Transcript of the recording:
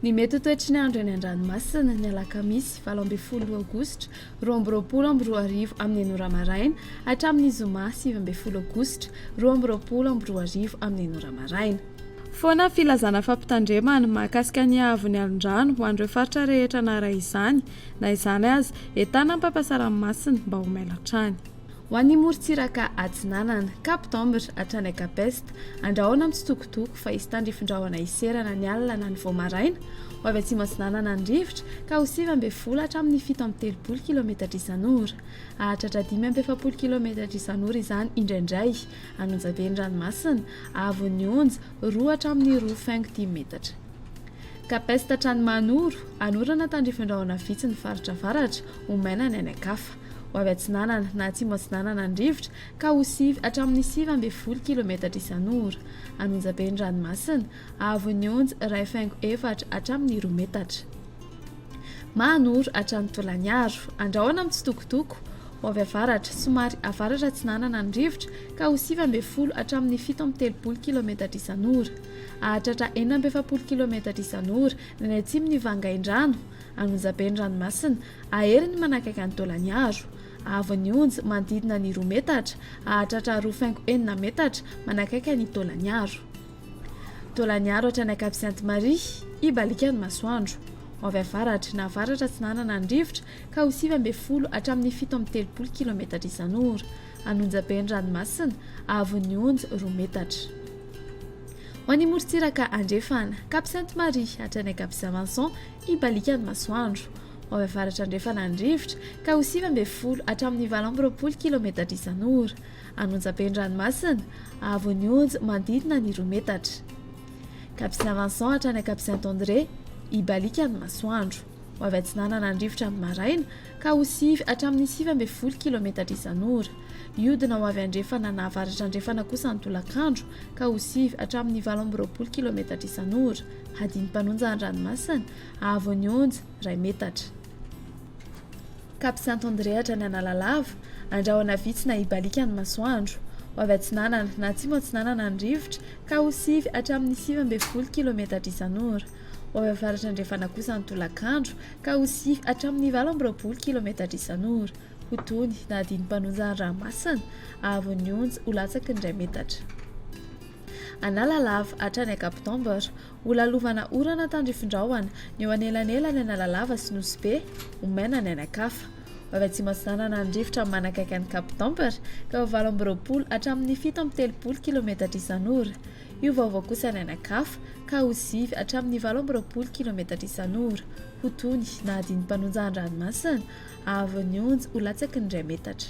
Ny mety toetry ny andro eny an-dranomasina ny alakamisy 20 aogositra 2024 amin'ny enora maraina hatramin'ny zoma 7 aogositra 2024 amin'ny enora maraina. Foana filazana fampitandremana mahakasika ny ahavon'ny alondrano ho an'ireo faritra rehetra nara izany na izany azy entana mpampiasa ranomasina mba ho maila hatrany. Ho an'ny morontsiraka Atsinanana, Kapitambra hatrany Akapesta, andrahoana mitsitokotoko fa isy tandrifin-drahona iserana ny alina na ny voamaraina, ho avy atsimo Atsinanana ny rivotra ka ho 9 hatramin'ny 7 kilometatra isan'ora. Ahatratra 5 kilometatra isan'ora izany indraindray, Anonjaben'ny ranomasina, Avon'ny onja 2 hatramin'ny 2.10 metatra. Kapesta hatrany Manoro, anorana tandrifin-drahona vitsy ny faritra avaratra, ho maina ny any Akafa. Ho avy Atsinanana na atsimo Atsinanana ny rivotra ka ho 9 hatramin'ny 9 kilometatra isan'ora. Anonjaben'ny ranomasina, Avon'ny onja 2.4 hatramin'ny 2 metatra. Mahanoro hatrany Tolaniaro, andrahoana mitsitokotoko. Ho avy avaratra, somary avaratra Atsinanana ny rivotra ka ho 9 hatramin'ny 17 kilometatra isan'ora. Ahatratra 40 kilometatra isan'ora ny atsimony Vangaindrano. Anonjaben'ny ranomasina, aheriny manakaiky ny Tolaniaro. Avon'ny onja manodidina ny 2 metatra, ahatratra 2.1 metatra manakaiky ny Tolaniaro. Tolaniaro hatrany Akapisianty-Maria, Ibalika ny masoandro. Ho avy avaratra na avaratra Atsinanana ny rivotra ka ho 9 hatramin'ny 17 kilometatra isan'ora. Anonjaben'ny ranomasina, Avon'ny onja 2 metatra. Ho an'ny morontsiraka Andrefana, Kapisianty-Maria hatrany Akapisiamanson, Ibalika ny masoandro. Ho avy avaratra Andrefana ny rivotra ka ho 9 hatramin'ny 20 kilometatra isan'ora. Anonjaben'ny ranomasina, Avon'ny onja manodidina ny 2 metatra. Kapisiamanson hatrany Akapisianty-André, Ibalika ny masoandro. Ho avy Atsinanana ny rivotra ny maraina ka ho 9 hatramin'ny 9 kilometatra isan'ora. Iodina ho avy Andrefana na avaratra Andrefana kosa ny tolakandro ka ho 9 hatramin'ny 20 kilometatra isan'ora. Hadiny mpanonja ny ranomasina, Avon'ny onja 2 metatra. Kapisianty-André hatrany Analalava, andrahoana vitsy na Ibalika ny masoandro. Ho avy Atsinanana na atsimo Atsinanana ny rivotra ka ho 9 hatramin'ny 9 kilometatra isan'ora. Ho avy avaratra Andrefana kosa ny tolakandro ka ho 9 hatramin'ny 20 kilometatra isan'ora. Ho tony na adiny mpanonja ny ranomasina, Avon'ny onja ho latsaky ny 2 metatra. Analalava hatrany Kapitambra, ho lalovana orana tandrifin-drahona ny eo anelanelany Analalava sy Nosy, ho maina ny any Akafa. Ho avy atsimo Atsinanana ny rivotra manakaiky ny Kapitambra ka ho 20 hatramin'ny 17 kilometatra isan'ora. Io vaovao kosa ny any Akafa ka ho 9 hatramin'ny 20 kilometatra isan'ora. Ho tony na adiny mpanonja ny ranomasina, Avon'ny onja ho latsaky ny 2 metatra.